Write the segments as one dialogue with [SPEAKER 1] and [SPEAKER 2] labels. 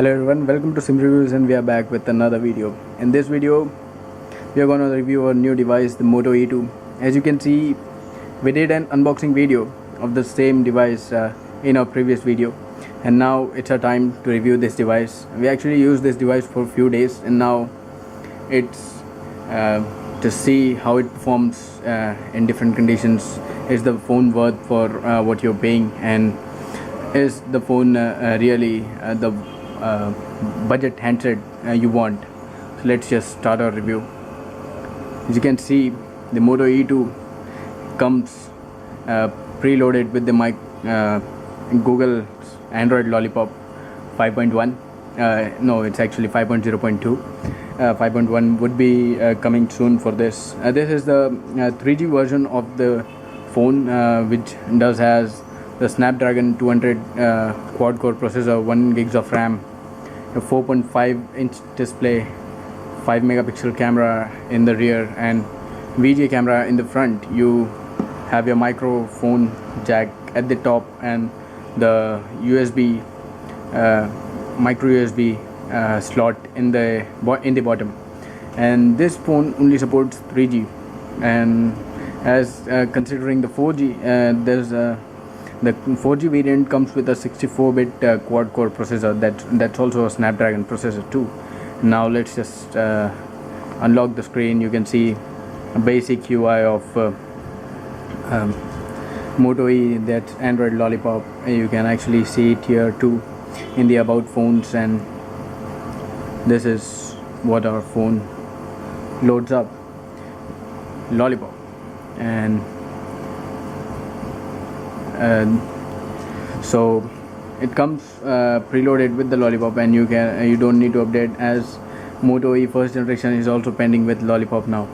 [SPEAKER 1] Hello everyone, welcome to Sim Reviews, and we are back with another video. In this video, we are going to review a new device, the Moto E2. As you can see, we did an unboxing video of the same device in our previous video, and now it's our time to review this device. We actually used this device for a few days, and now it's to see how it performs in different conditions. Is the phone worth for what you're paying, and is the phone really the budget handset you want? So let's just start our review. As you can see, the Moto E2 comes preloaded with the Google's Android Lollipop 5.1. No, it's actually 5.0.2. 5.1 would be coming soon for this. This is the 3G version of the phone, which has the Snapdragon 200 quad-core processor, 1 GB of RAM, a 4.5-inch display, 5 megapixel camera in the rear, and VGA camera in the front. You have your microphone jack at the top and the USB micro USB slot in the bottom. And this phone only supports 3G, and as considering the 4G, the 4G variant comes with a 64-bit quad-core processor. That's also a Snapdragon processor too. Now let's just unlock the screen. You can see a basic UI of Moto E, that's Android Lollipop. You can actually see it here too in the about phones, and this is what our phone loads up, Lollipop. And so it comes preloaded with the Lollipop, and you don't need to update, as Moto E first generation is also pending with Lollipop now.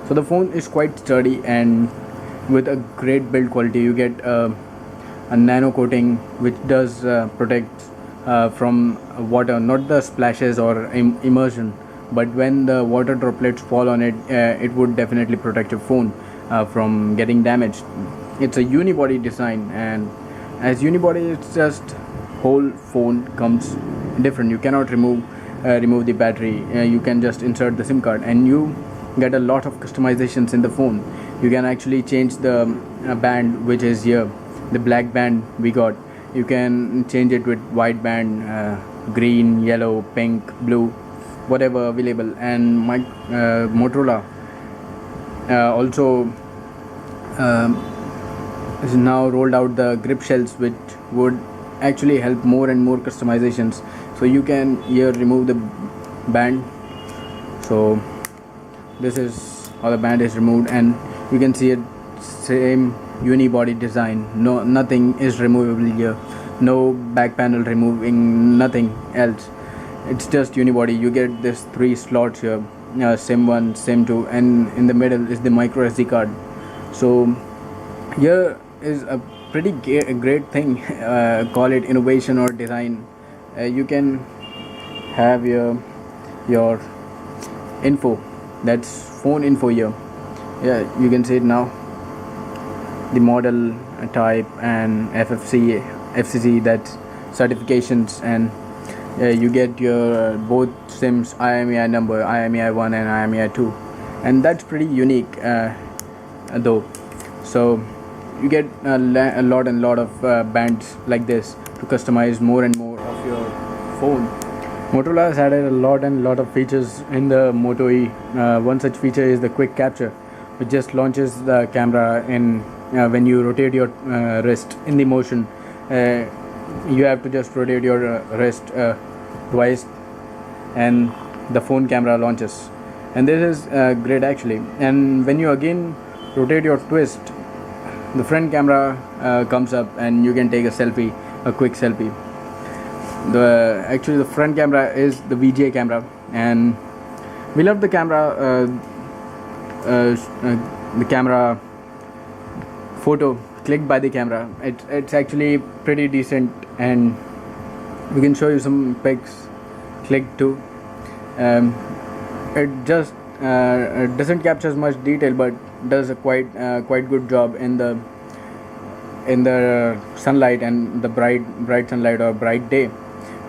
[SPEAKER 1] So the phone is quite sturdy and with a great build quality. You get a nano coating which does protect from water, not the splashes or immersion, but when the water droplets fall on it, it would definitely protect your phone from getting damaged. It's a unibody design, and as unibody, it's just whole phone comes different. You cannot remove the battery. You can just insert the SIM card, and you get a lot of customizations in the phone. You can actually change the band, which is here, the black band we got. You can change it with white band, green, yellow, pink, blue, whatever available. And Motorola also is now rolled out the grip shells, which would actually help more and more customizations. So you can here remove the band. So this is how the band is removed, and you can see it same unibody design. Nothing is removable here, no back panel removing, nothing else. It's just unibody. You get this 3 slots here, SIM 1, SIM 2, and in the middle is the micro SD card. So here is a pretty great thing, call it innovation or design. You can have your info, that's phone info here. Yeah, you can see it now, the model, type, and FCC, that's certifications, and you get your both SIMs IMEI number, IMEI 1 and IMEI 2, and that's pretty unique though. So you get a lot of bands like this to customize more and more of your phone. Motorola has added a lot of features in the Moto E. One such feature is the quick capture, which just launches the camera in when you rotate your wrist in the motion. You have to just rotate your wrist twice, and the phone camera launches. And this is great actually. And when you again rotate your twist, the front camera comes up, and you can take a quick selfie. The front camera is the VGA camera, and we love the camera. The camera photo clicked by the camera, it's actually pretty decent, and we can show you some pics clicked too. It just doesn't capture much detail, but does a quite good job in the sunlight and the bright sunlight or bright day.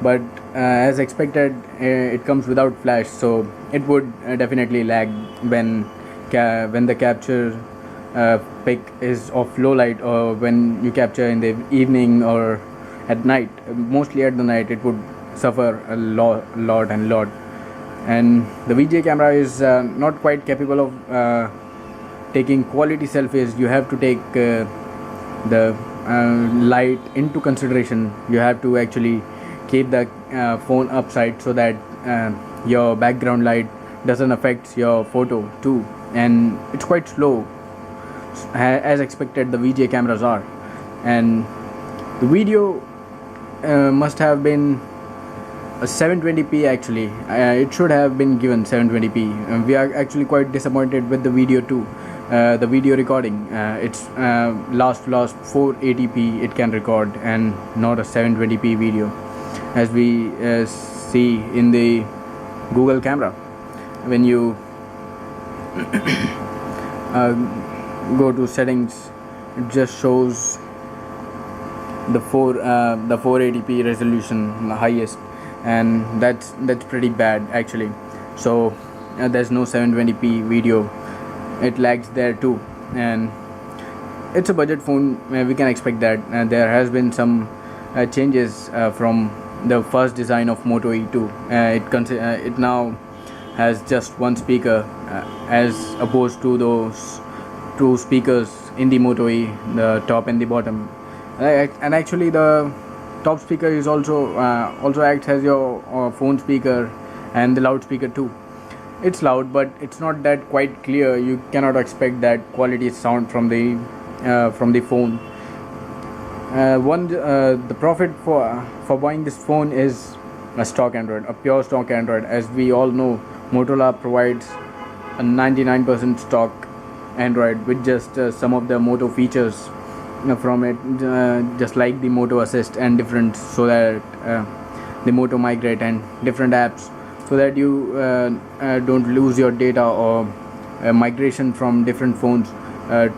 [SPEAKER 1] But as expected, it comes without flash, so it would definitely lag when when the capture pic is of low light, or when you capture in the evening or at night. Mostly at the night, it would suffer a lot. And the VGA camera is not quite capable of taking quality selfies. You have to take the light into consideration. You have to actually keep the phone upside so that your background light doesn't affect your photo too, and it's quite slow as expected the VGA cameras are. And the video must have been a 720p. Actually, it should have been given 720p. We are actually quite disappointed with the video too. The video recording, it's last 480p it can record, and not a 720p video, as we see in the Google camera. When you go to settings, it just shows the 480p resolution, the highest, and that's pretty bad actually. So there's no 720p video. It lags there too, and it's a budget phone. We can expect that. There has been some changes from the first design of Moto E too. It now has just one speaker, as opposed to those two speakers in the Moto E, the top and the bottom. And actually, the top speaker is also acts as your phone speaker, and the loudspeaker too. It's loud, but it's not that quite clear. You cannot expect that quality sound from the phone. The profit for buying this phone is a stock Android, a pure stock Android. As we all know, Motorola provides a 99% stock Android with just some of the Moto features from it, just like the Moto Assist and different, so that the Moto Migrate and different apps, so that you don't lose your data, or migration from different phones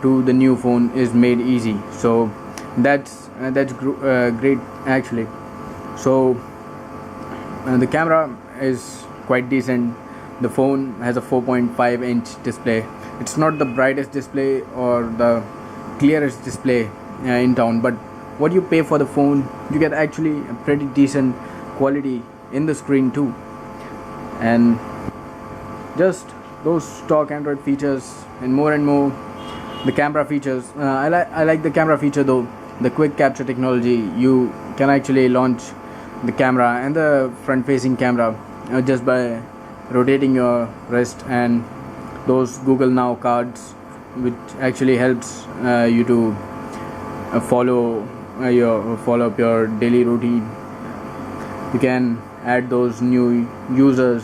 [SPEAKER 1] to the new phone is made easy. So that's great actually. So the camera is quite decent. The phone has a 4.5-inch display. It's not the brightest display or the clearest display in town, but what you pay for the phone, you get actually a pretty decent quality in the screen too. And just those stock Android features and more, the camera features. I like the camera feature though, the quick capture technology. You can actually launch the camera and the front facing camera just by rotating your wrist, and those Google Now cards, which actually helps you to follow up your daily routine. You can add those new users,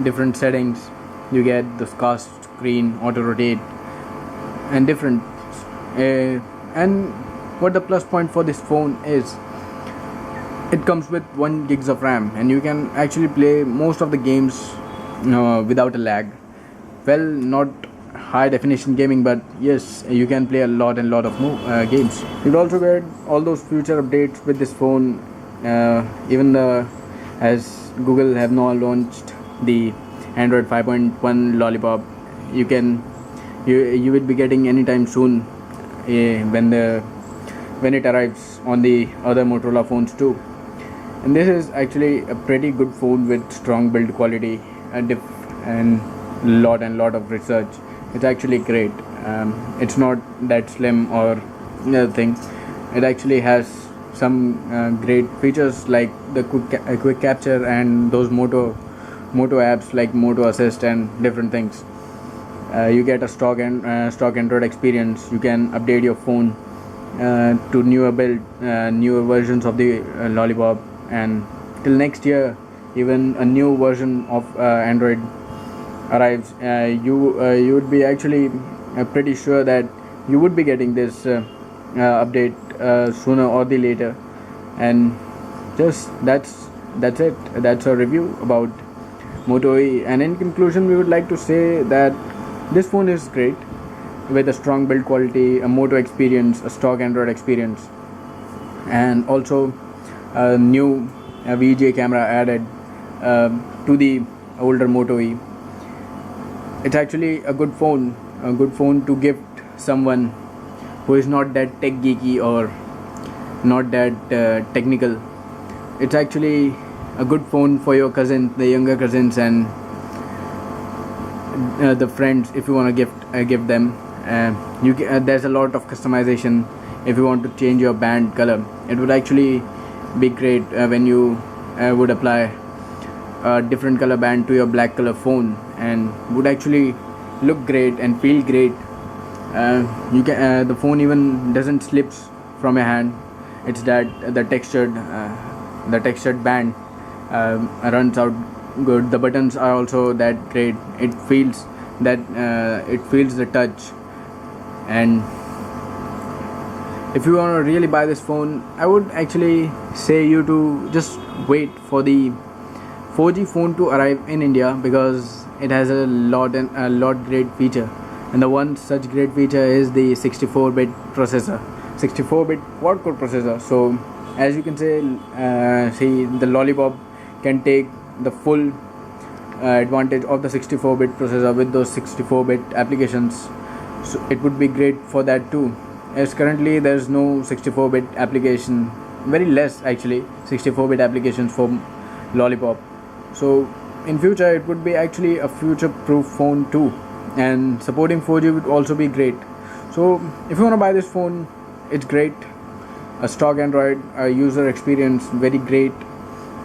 [SPEAKER 1] different settings. You get the cast screen, auto rotate, and different. And what the plus point for this phone is, it comes with 1 gigs of RAM, and you can actually play most of the games without a lag. Well, not high definition gaming, but yes, you can play a lot of games. You'll also get all those future updates with this phone. As Google have now launched the Android 5.1 Lollipop, you will be getting anytime soon when it arrives on the other Motorola phones too. And this is actually a pretty good phone with strong build quality and lot of research. It's actually great. It's not that slim or other thing. It actually has some great features like the quick capture and those Moto apps like Moto Assist and different things. You get a stock Android experience. You can update your phone to newer versions of the Lollipop, and till next year, even a new version of Android arrives. You would be actually pretty sure that you would be getting this update sooner or the later. And just that's it. That's a review about Moto E. And in conclusion, we would like to say that this phone is great, with a strong build quality, a Moto experience, a stock Android experience. and also a new VGA camera added to the older Moto E. It's actually a good phone to gift someone who is not that tech geeky or not that technical. It's actually a good phone for your cousins, the younger cousins, and the friends. If you want to give them, there's a lot of customization. If you want to change your band color, it would actually be great when you would apply a different color band to your black color phone, and would actually look great and feel great. The phone even doesn't slips from your hand. It's that the textured band runs out good. The buttons are also that great. It feels the touch. And if you want to really buy this phone, I would actually say you to just wait for the 4G phone to arrive in India, because it has a lot great feature. And the one such great feature is the 64-bit processor, 64-bit quad-core processor. So as you can see, the Lollipop can take the full advantage of the 64-bit processor with those 64-bit applications. So it would be great for that too, as currently there's no 64-bit application, very less actually 64-bit applications for Lollipop. So in future it would be actually a future-proof phone too, and supporting 4G would also be great. So if you want to buy this phone, it's great. A stock Android, a user experience very great,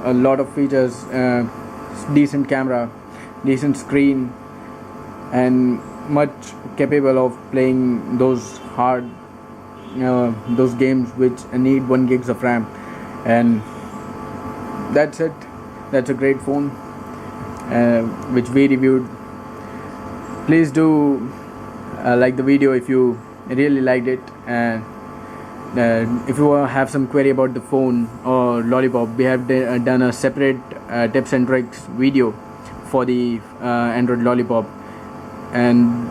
[SPEAKER 1] a lot of features, decent camera, decent screen, and much capable of playing those hard those games which need 1 gigs of RAM. And that's it. That's a great phone which we reviewed. Please do like the video if you really liked it, and if you have some query about the phone or Lollipop, we have done a separate tips and tricks video for the Android Lollipop. And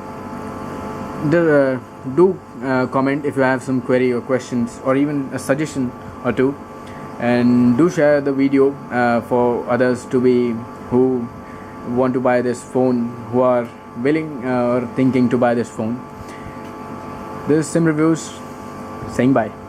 [SPEAKER 1] do comment if you have some query or questions, or even a suggestion or two, and do share the video for others to be who want to buy this phone, who are willing or thinking to buy this phone. This is Sim Reviews saying bye.